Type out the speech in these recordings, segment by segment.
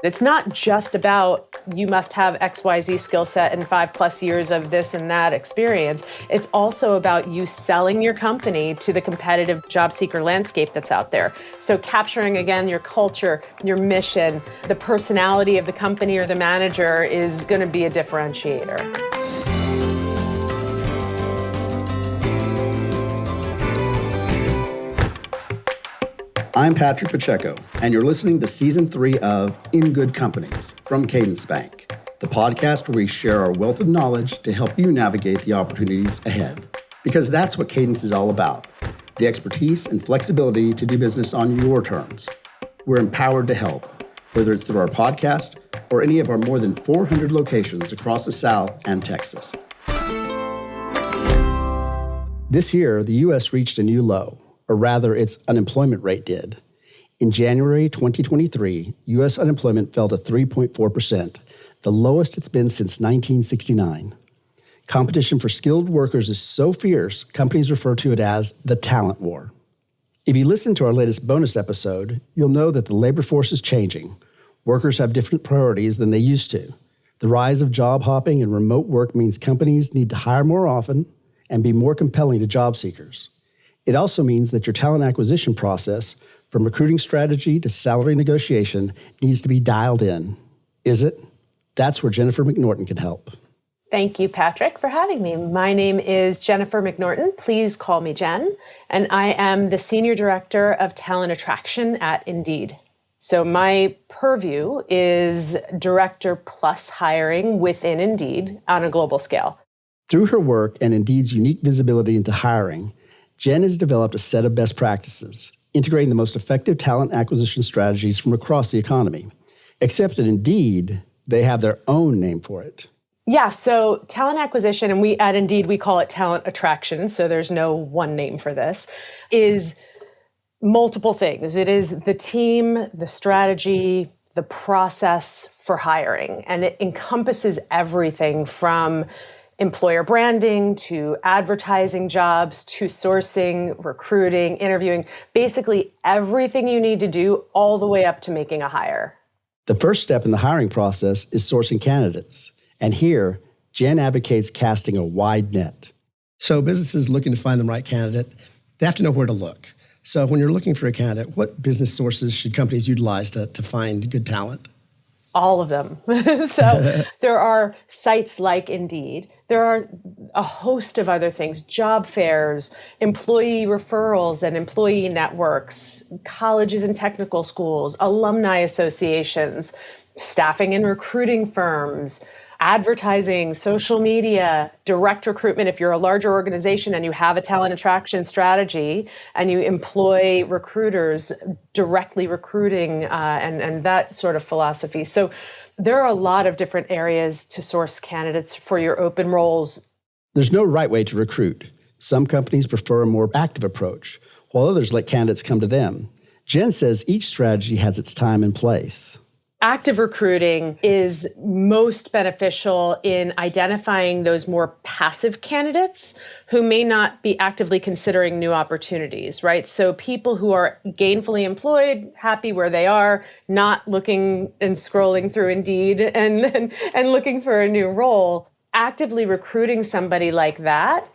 It's not just about you must have XYZ skill set and 5+ years of this and that experience. It's also about you selling your company to the competitive job seeker landscape that's out there. So capturing, again, your culture, your mission, the personality of the company or the manager is going to be a differentiator. I'm Patrick Pacheco, and you're listening to Season 3 of In Good Companies from Cadence Bank, the podcast where we share our wealth of knowledge to help you navigate the opportunities ahead. Because that's what Cadence is all about, the expertise and flexibility to do business on your terms. We're empowered to help, whether it's through our podcast or any of our more than 400 locations across the South and Texas. This year, the U.S. reached a new low. Or rather, its unemployment rate did. In January 2023, U.S. unemployment fell to 3.4%, the lowest it's been since 1969. Competition for skilled workers is so fierce, companies refer to it as the talent war. If you listen to our latest bonus episode, you'll know that the labor force is changing. Workers have different priorities than they used to. The rise of job hopping and remote work means companies need to hire more often and be more compelling to job seekers. It also means that your talent acquisition process, from recruiting strategy to salary negotiation, needs to be dialed in. Is it? That's where Jennifer McNorton can help. Thank you, Patrick, for having me. My name is Jennifer McNorton. Please call me Jen. And I am the Senior Director of Talent Attraction at Indeed. So my purview is director plus hiring within Indeed on a global scale. Through her work and Indeed's unique visibility into hiring, Jen has developed a set of best practices, integrating the most effective talent acquisition strategies from across the economy. Except at Indeed, they have their own name for it. Yeah, so talent acquisition, and at Indeed, we call it talent attraction, so there's no one name for this, is multiple things. It is the team, the strategy, the process for hiring, and it encompasses everything from employer branding, to advertising jobs, to sourcing, recruiting, interviewing, basically everything you need to do all the way up to making a hire. The first step in the hiring process is sourcing candidates. And here, Jen advocates casting a wide net. So businesses looking to find the right candidate, they have to know where to look. So when you're looking for a candidate, what business sources should companies utilize to find good talent? All of them. So there are sites like Indeed. There are a host of other things, job fairs, employee referrals and employee networks, colleges and technical schools, alumni associations, staffing and recruiting firms, advertising, social media, direct recruitment. If you're a larger organization and you have a talent attraction strategy and you employ recruiters, directly recruiting and that sort of philosophy. So there are a lot of different areas to source candidates for your open roles. There's no right way to recruit. Some companies prefer a more active approach, while others let candidates come to them. Jen says each strategy has its time and place. Active recruiting is most beneficial in identifying those more passive candidates who may not be actively considering new opportunities, right? So people who are gainfully employed, happy where they are, not looking and scrolling through Indeed and looking for a new role. Actively recruiting somebody like that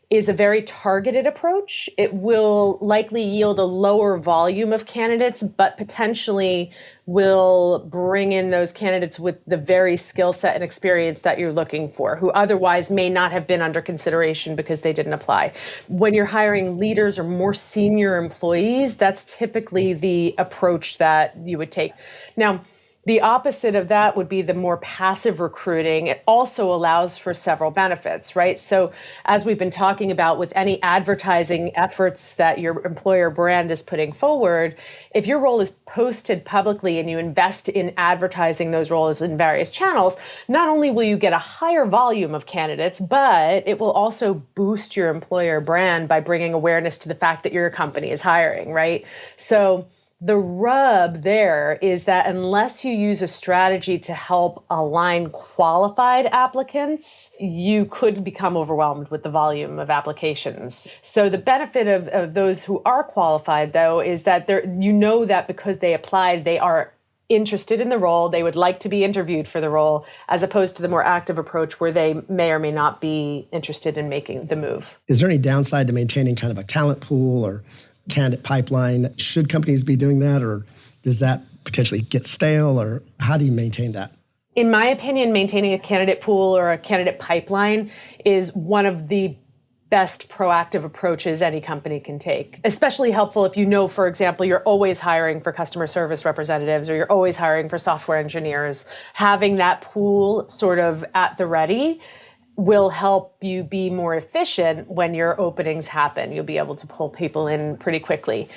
is a very targeted approach. It will likely yield a lower volume of candidates, but potentially will bring in those candidates with the very skill set and experience that you're looking for, who otherwise may not have been under consideration because they didn't apply. When you're hiring leaders or more senior employees, that's typically the approach that you would take. Now, the opposite of that would be the more passive recruiting. It also allows for several benefits, right? So as we've been talking about with any advertising efforts that your employer brand is putting forward, if your role is posted publicly and you invest in advertising those roles in various channels, not only will you get a higher volume of candidates, but it will also boost your employer brand by bringing awareness to the fact that your company is hiring, right? So the rub there is that unless you use a strategy to help align qualified applicants, you could become overwhelmed with the volume of applications. So the benefit of those who are qualified, though, is that you know that because they applied, they are interested in the role. They would like to be interviewed for the role, as opposed to the more active approach where they may or may not be interested in making the move. Is there any downside to maintaining kind of a talent pool or candidate pipeline? Should companies be doing that, or does that potentially get stale, or how do you maintain that? In my opinion, maintaining a candidate pool or a candidate pipeline is one of the best proactive approaches any company can take. Especially helpful if you know, for example, you're always hiring for customer service representatives or you're always hiring for software engineers. Having that pool sort of at the ready will help you be more efficient when your openings happen. You'll be able to pull people in pretty quickly.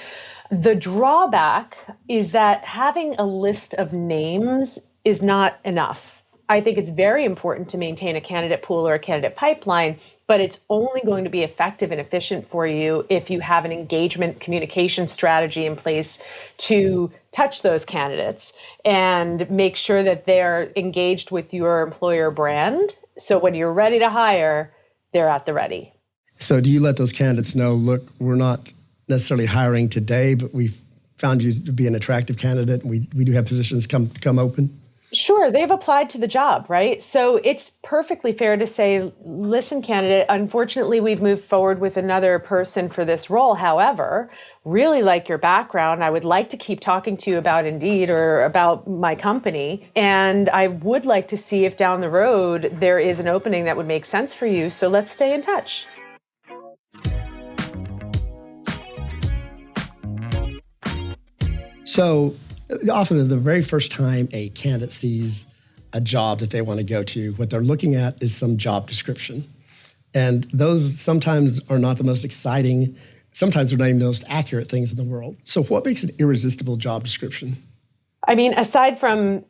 The drawback is that having a list of names is not enough. I think it's very important to maintain a candidate pool or a candidate pipeline, but it's only going to be effective and efficient for you if you have an engagement communication strategy in place to touch those candidates and make sure that they're engaged with your employer brand. So when you're ready to hire, they're at the ready. So do you let those candidates know, look, we're not necessarily hiring today, but we've found you to be an attractive candidate, and we do have positions come open? Sure, they've applied to the job, right? So it's perfectly fair to say, listen, candidate, unfortunately, we've moved forward with another person for this role. However, really like your background. I would like to keep talking to you about Indeed or about my company. And I would like to see if down the road there is an opening that would make sense for you. So let's stay in touch. So often the very first time a candidate sees a job that they want to go to, what they're looking at is some job description. And those sometimes are not the most exciting, sometimes they're not even the most accurate things in the world. So what makes an irresistible job description? I mean, aside from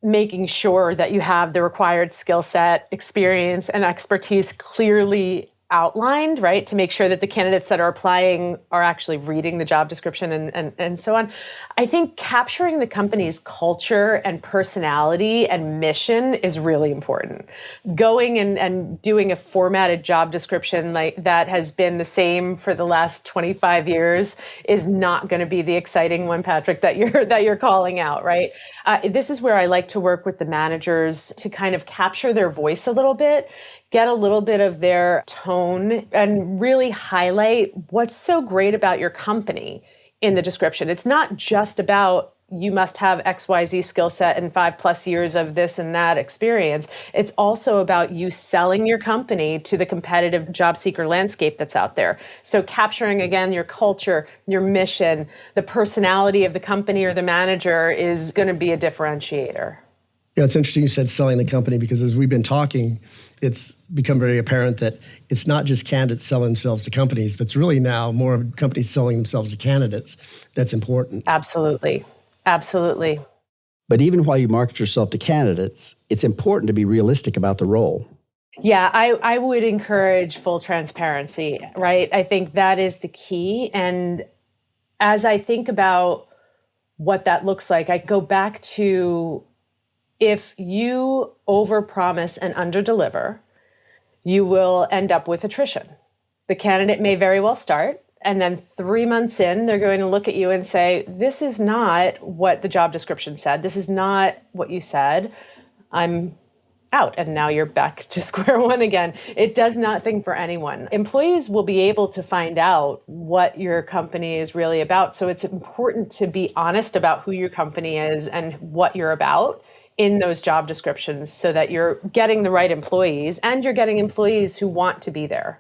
making sure that you have the required skill set, experience, and expertise clearly outlined, right, to make sure that the candidates that are applying are actually reading the job description and so on. I think capturing the company's culture and personality and mission is really important. Going and doing a formatted job description like that has been the same for the last 25 years is not going to be the exciting one, Patrick, that you're calling out, right? This is where I like to work with the managers to kind of capture their voice a little bit, get a little bit of their tone, and really highlight what's so great about your company in the description. It's not just about you must have XYZ skill set and 5+ years of this and that experience. It's also about you selling your company to the competitive job seeker landscape that's out there. So capturing, again, your culture, your mission, the personality of the company or the manager is going to be a differentiator. Yeah, it's interesting you said selling the company, because as we've been talking, it's become very apparent that it's not just candidates selling themselves to companies, but it's really now more of companies selling themselves to candidates that's important. Absolutely. Absolutely. But even while you market yourself to candidates, it's important to be realistic about the role. Yeah, I would encourage full transparency, right? I think that is the key. And as I think about what that looks like, I go back to, if you overpromise and underdeliver, you will end up with attrition. The candidate may very well start, and then 3 months in, they're going to look at you and say, this is not what the job description said. This is not what you said. I'm out. And now you're back to square one again. It does nothing for anyone. Employees will be able to find out what your company is really about. So it's important to be honest about who your company is and what you're about in those job descriptions, so that you're getting the right employees and you're getting employees who want to be there.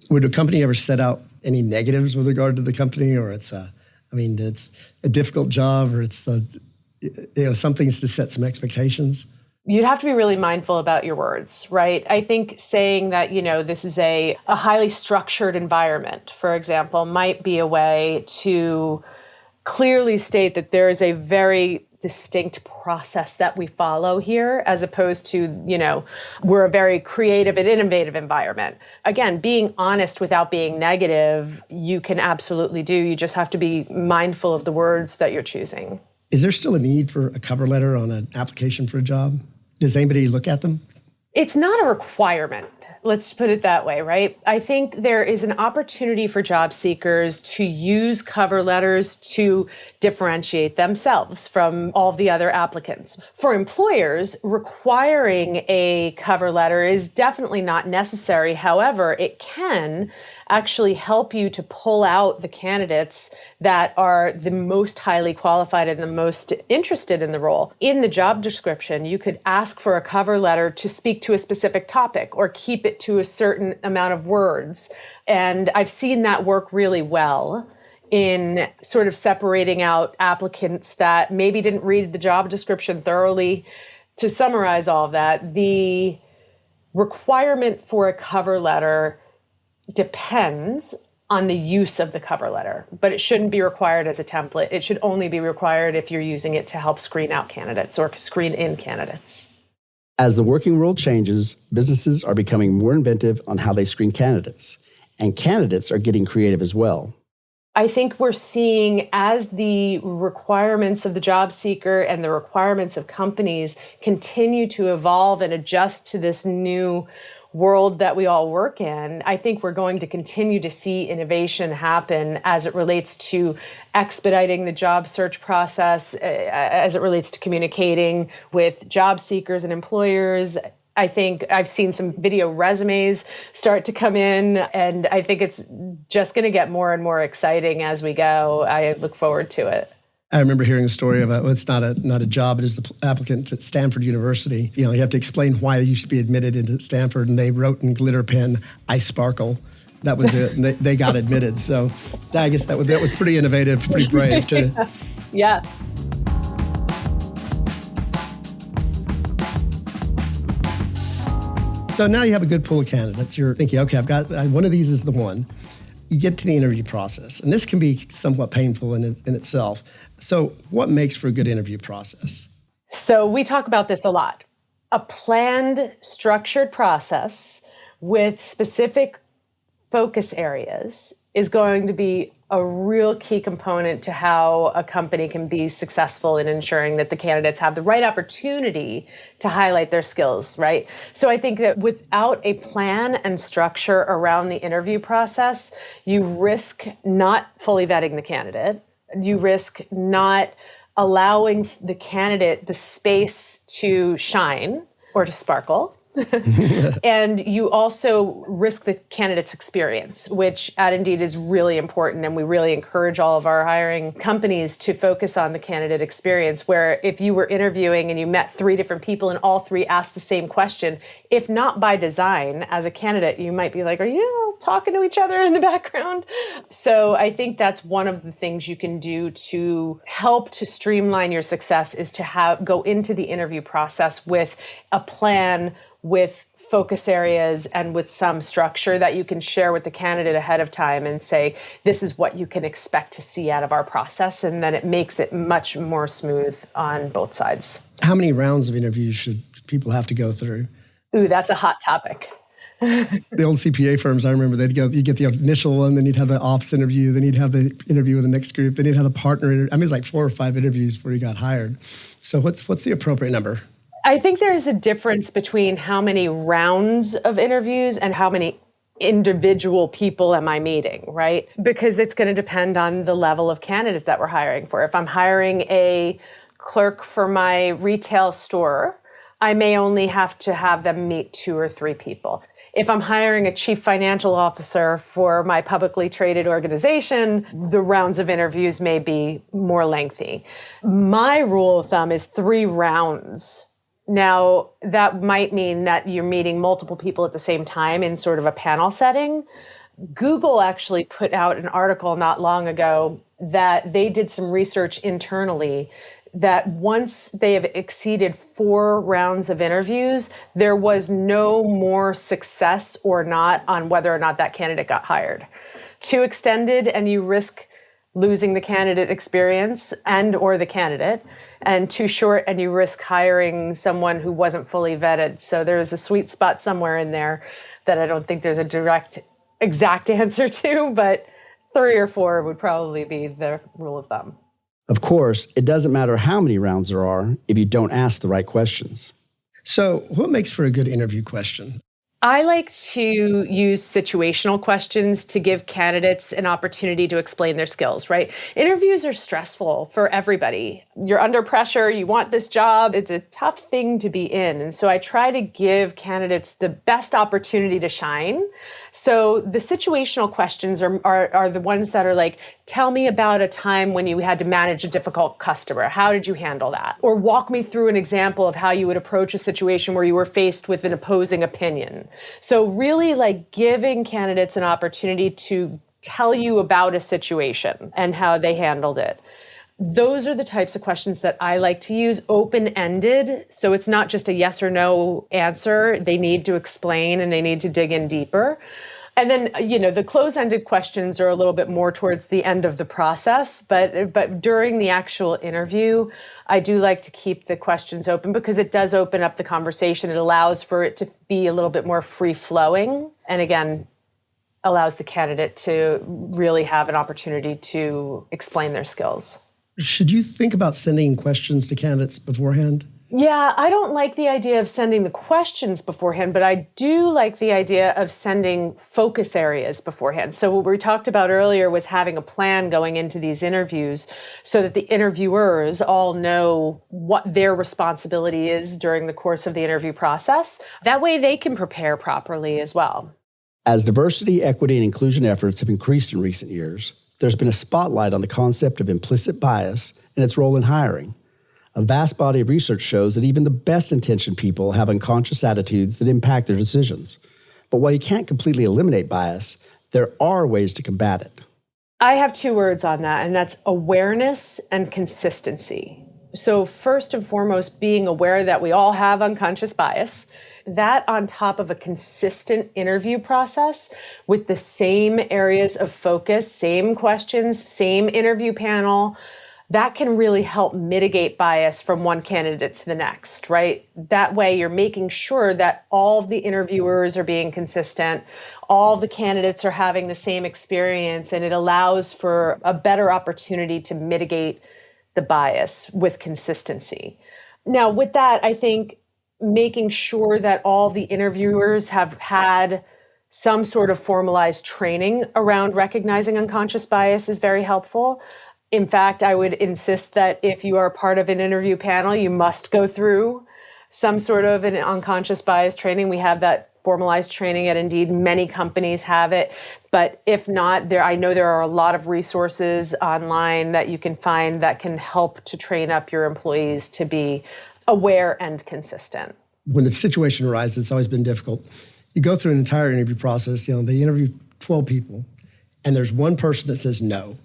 Would a company ever set out any negatives with regard to the company, or it's a difficult job, or it's some things to set some expectations? You'd have to be really mindful about your words, right? I think saying that, this is a highly structured environment, for example, might be a way to clearly state that there is a very distinct process that we follow here, as opposed to, we're a very creative and innovative environment. Again, being honest without being negative, you can absolutely do. You just have to be mindful of the words that you're choosing. Is there still a need for a cover letter on an application for a job? Does anybody look at them? It's not a requirement. Let's put it that way, right? I think there is an opportunity for job seekers to use cover letters to differentiate themselves from all the other applicants. For employers, requiring a cover letter is definitely not necessary. However, it can actually help you to pull out the candidates that are the most highly qualified and the most interested in the role. In the job description, you could ask for a cover letter to speak to a specific topic or keep it to a certain amount of words. And I've seen that work really well in sort of separating out applicants that maybe didn't read the job description thoroughly. To summarize all of that, the requirement for a cover letter depends on the use of the cover letter, but it shouldn't be required as a template. It should only be required if you're using it to help screen out candidates or screen in candidates. As the working world changes, businesses are becoming more inventive on how they screen candidates, and candidates are getting creative as well. I think we're seeing, as the requirements of the job seeker and the requirements of companies continue to evolve and adjust to this new world that we all work in, I think we're going to continue to see innovation happen as it relates to expediting the job search process, as it relates to communicating with job seekers and employers. I think I've seen some video resumes start to come in, and I think it's just going to get more and more exciting as we go. I look forward to it. I remember hearing a story about, well, it's not a job, it is the applicant at Stanford University. You have to explain why you should be admitted into Stanford, and they wrote in glitter pen, "I sparkle." That was it, and they got admitted. So I guess that was pretty innovative, pretty brave too. Yeah. So now you have a good pool of candidates. You're thinking, okay, I've got one of these is the one. You get to the interview process, and this can be somewhat painful in itself. So what makes for a good interview process? So we talk about this a lot. A planned, structured process with specific focus areas is going to be a real key component to how a company can be successful in ensuring that the candidates have the right opportunity to highlight their skills, right? So I think that without a plan and structure around the interview process, you risk not fully vetting the candidate. You risk not allowing the candidate the space to shine or to sparkle. And you also risk the candidate's experience, which at Indeed is really important. And we really encourage all of our hiring companies to focus on the candidate experience, where if you were interviewing and you met 3 different people and all 3 asked the same question, if not by design, as a candidate, you might be like, are you all talking to each other in the background? So I think that's one of the things you can do to help to streamline your success, is to go into the interview process with a plan, with focus areas, and with some structure that you can share with the candidate ahead of time and say, this is what you can expect to see out of our process. And then it makes it much more smooth on both sides. How many rounds of interviews should people have to go through? Ooh, that's a hot topic. The old CPA firms, I remember you get the initial one, then you'd have the office interview, then you'd have the interview with the next group, then you'd have the partner interview. I mean, it's like 4 or 5 interviews before you got hired. So what's the appropriate number? I think there's a difference between how many rounds of interviews and how many individual people am I meeting, right? Because it's going to depend on the level of candidate that we're hiring for. If I'm hiring a clerk for my retail store, I may only have to have them meet 2 or 3 people. If I'm hiring a chief financial officer for my publicly traded organization, the rounds of interviews may be more lengthy. My rule of thumb is 3 rounds. Now, that might mean that you're meeting multiple people at the same time in sort of a panel setting. Google actually put out an article not long ago that they did some research internally that once they have exceeded 4 rounds of interviews, there was no more success or not on whether or not that candidate got hired. Too extended, and you risk losing the candidate experience and or the candidate, and too short, and you risk hiring someone who wasn't fully vetted. So there's a sweet spot somewhere in there that I don't think there's a direct, exact answer to, but 3 or 4 would probably be the rule of thumb. Of course, it doesn't matter how many rounds there are if you don't ask the right questions. So what makes for a good interview question? I like to use situational questions to give candidates an opportunity to explain their skills, right? Interviews are stressful for everybody. You're under pressure, you want this job, it's a tough thing to be in. And so I try to give candidates the best opportunity to shine. So the situational questions are the ones that are like, tell me about a time when you had to manage a difficult customer. How did you handle that? Or walk me through an example of how you would approach a situation where you were faced with an opposing opinion. So really like giving candidates an opportunity to tell you about a situation and how they handled it. Those are the types of questions that I like to use, open-ended. So it's not just a yes or no answer. They need to explain and they need to dig in deeper. And then, the close-ended questions are a little bit more towards the end of the process. But during the actual interview, I do like to keep the questions open because it does open up the conversation. It allows for it to be a little bit more free-flowing. And again, allows the candidate to really have an opportunity to explain their skills. Should you think about sending questions to candidates beforehand? Yeah, I don't like the idea of sending the questions beforehand, but I do like the idea of sending focus areas beforehand. So what we talked about earlier was having a plan going into these interviews so that the interviewers all know what their responsibility is during the course of the interview process. That way they can prepare properly as well. As diversity, equity, and inclusion efforts have increased in recent years, there's been a spotlight on the concept of implicit bias and its role in hiring. A vast body of research shows that even the best-intentioned people have unconscious attitudes that impact their decisions. But while you can't completely eliminate bias, there are ways to combat it. I have 2 words on that, and that's awareness and consistency. So first and foremost, being aware that we all have unconscious bias. That on top of a consistent interview process with the same areas of focus, same questions, same interview panel, that can really help mitigate bias from one candidate to the next, right? That way you're making sure that all of the interviewers are being consistent, all the candidates are having the same experience, and it allows for a better opportunity to mitigate the bias with consistency. Now, with that, I think making sure that all the interviewers have had some sort of formalized training around recognizing unconscious bias is very helpful. In fact, I would insist that if you are part of an interview panel, you must go through some sort of an unconscious bias training. We have that formalized training at Indeed. Many companies have it. But if not, I know there are a lot of resources online that you can find that can help to train up your employees to be aware and consistent. When the situation arises, it's always been difficult. You go through an entire interview process, they interview 12 people, and there's one person that says no.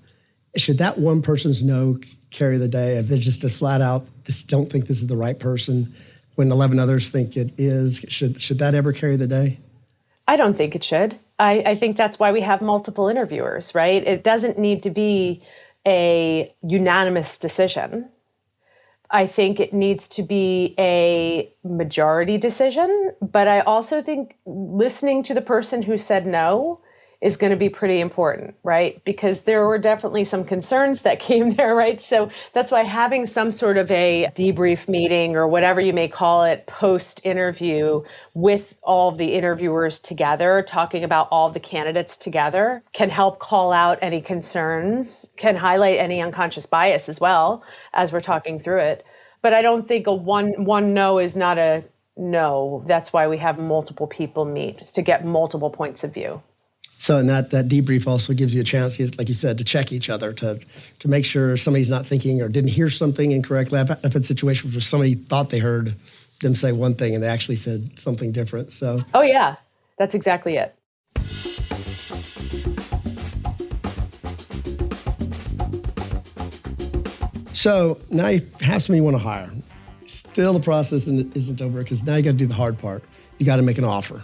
Should that one person's no carry the day? If they're just a flat out, don't think this is the right person, when 11 others think it is, should that ever carry the day? I don't think it should. I think that's why we have multiple interviewers, right? It doesn't need to be a unanimous decision. I think it needs to be a majority decision, but I also think listening to the person who said no is going to be pretty important, right? Because there were definitely some concerns that came there, right? So that's why having some sort of a debrief meeting or whatever you may call it post-interview with all of the interviewers together, talking about all of the candidates together, can help call out any concerns, can highlight any unconscious bias as well as we're talking through it. But I don't think a one no is not a no. That's why we have multiple people meet, is to get multiple points of view. So, and that debrief also gives you a chance, like you said, to check each other, to make sure somebody's not thinking or didn't hear something incorrectly. I've had situations where somebody thought they heard them say one thing and they actually said something different. So, oh yeah, that's exactly it. So now you have somebody you want to hire. Still, the process isn't over because now you got to do the hard part. You got to make an offer.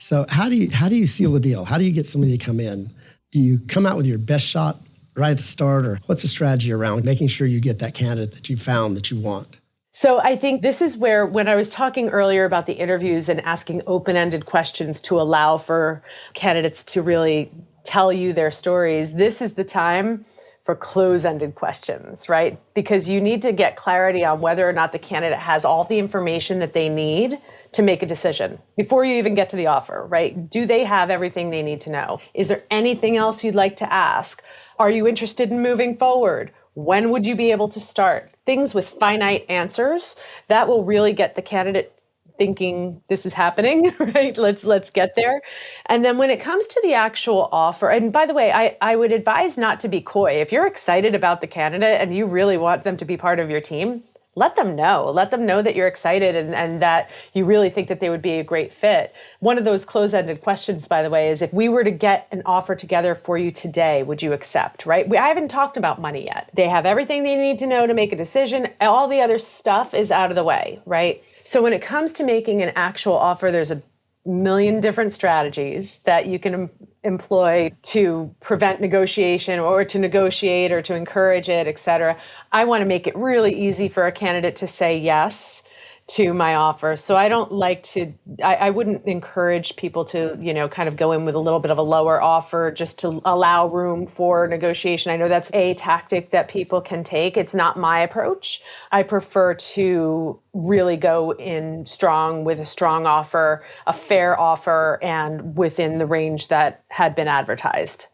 So how do you seal the deal? How do you get somebody to come in? Do you come out with your best shot right at the start, or what's the strategy around making sure you get that candidate that you found that you want? So I think this is where, when I was talking earlier about the interviews and asking open-ended questions to allow for candidates to really tell you their stories, this is the time for close-ended questions, right? Because you need to get clarity on whether or not the candidate has all the information that they need to make a decision before you even get to the offer, right? Do they have everything they need to know? Is there anything else you'd like to ask? Are you interested in moving forward? When would you be able to start? Things with finite answers that will really get the candidate thinking this is happening, right? Let's get there. And then when it comes to the actual offer, and by the way, I would advise not to be coy. If you're excited about the candidate and you really want them to be part of your team, let them know. Let them know that you're excited and that you really think that they would be a great fit. One of those close-ended questions, by the way, is if we were to get an offer together for you today, would you accept, right? I haven't talked about money yet. They have everything they need to know to make a decision. All the other stuff is out of the way, right? So when it comes to making an actual offer, there's a million different strategies that you can employ to prevent negotiation or to negotiate or to encourage it, et cetera. I want to make it really easy for a candidate to say yes to my offer. So I don't like to, I wouldn't encourage people to, kind of go in with a little bit of a lower offer just to allow room for negotiation. I know that's a tactic that people can take. It's not my approach. I prefer to really go in strong with a strong offer, a fair offer, and within the range that had been advertised.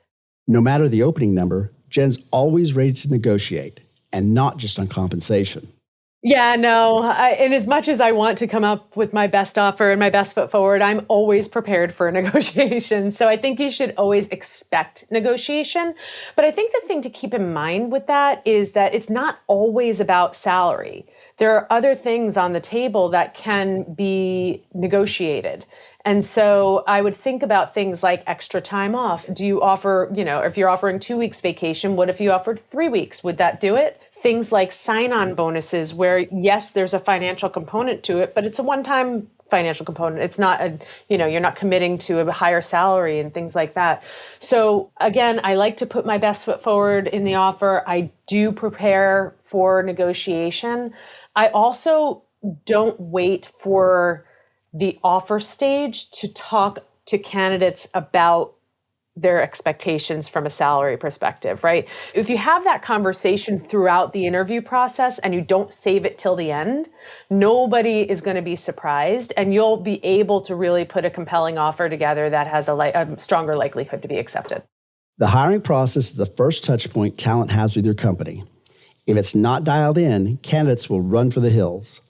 No matter the opening number, Jen's always ready to negotiate, and not just on compensation. Yeah, no. And as much as I want to come up with my best offer and my best foot forward, I'm always prepared for a negotiation. So I think you should always expect negotiation. But I think the thing to keep in mind with that is that it's not always about salary. There are other things on the table that can be negotiated. And so I would think about things like extra time off. Do you offer, if you're offering 2 weeks vacation, what if you offered 3 weeks? Would that do it? Things like sign-on bonuses where, yes, there's a financial component to it, but it's a one-time financial component. It's not you're not committing to a higher salary and things like that. So again, I like to put my best foot forward in the offer. I do prepare for negotiation. I also don't wait for the offer stage to talk to candidates about their expectations from a salary perspective, right? If you have that conversation throughout the interview process and you don't save it till the end, nobody is going to be surprised, and you'll be able to really put a compelling offer together that has a stronger likelihood to be accepted. The hiring process is the first touch point talent has with your company. If it's not dialed in, candidates will run for the hills.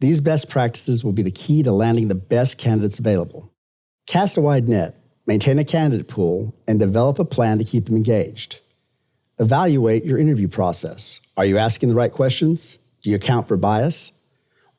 These best practices will be the key to landing the best candidates available. Cast a wide net, maintain a candidate pool, and develop a plan to keep them engaged. Evaluate your interview process. Are you asking the right questions? Do you account for bias?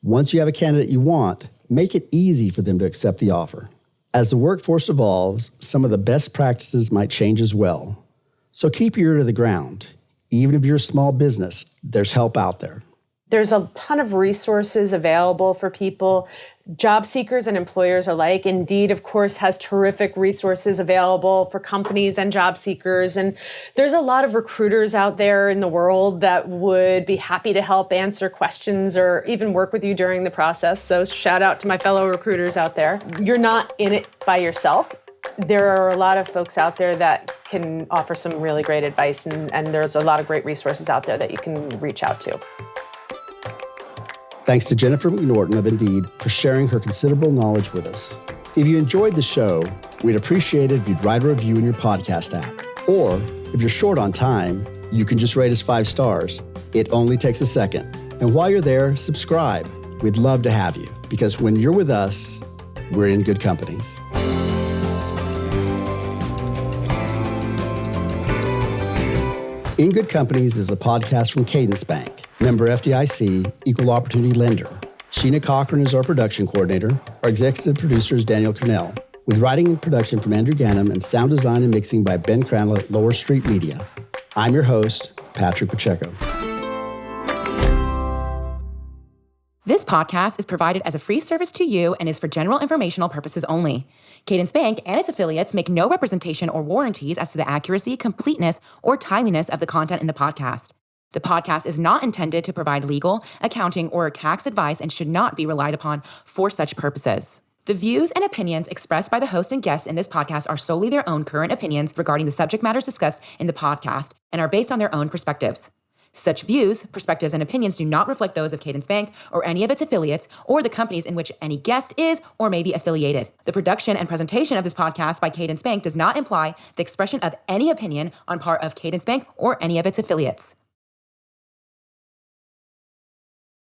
Once you have a candidate you want, make it easy for them to accept the offer. As the workforce evolves, some of the best practices might change as well. So keep your ear to the ground. Even if you're a small business, there's help out there. There's a ton of resources available for people, job seekers and employers alike. Indeed, of course, has terrific resources available for companies and job seekers. And there's a lot of recruiters out there in the world that would be happy to help answer questions or even work with you during the process. So shout out to my fellow recruiters out there. You're not in it by yourself. There are a lot of folks out there that can offer some really great advice, and there's a lot of great resources out there that you can reach out to. Thanks to Jennifer McNorton of Indeed for sharing her considerable knowledge with us. If you enjoyed the show, we'd appreciate it if you'd write a review in your podcast app. Or if you're short on time, you can just rate us 5 stars. It only takes a second. And while you're there, subscribe. We'd love to have you, because when you're with us, we're in good companies. In Good Companies is a podcast from Cadence Bank, member FDIC, equal opportunity lender. Sheena Cochran is our production coordinator. Our executive producer is Daniel Cornell, with writing and production from Andrew Gannum and sound design and mixing by Ben Cranlett at Lower Street Media. I'm your host, Patrick Pacheco. This podcast is provided as a free service to you and is for general informational purposes only. Cadence Bank and its affiliates make no representation or warranties as to the accuracy, completeness, or timeliness of the content in the podcast. The podcast is not intended to provide legal, accounting, or tax advice and should not be relied upon for such purposes. The views and opinions expressed by the host and guests in this podcast are solely their own current opinions regarding the subject matters discussed in the podcast and are based on their own perspectives. Such views, perspectives, and opinions do not reflect those of Cadence Bank or any of its affiliates or the companies in which any guest is or may be affiliated. The production and presentation of this podcast by Cadence Bank does not imply the expression of any opinion on part of Cadence Bank or any of its affiliates.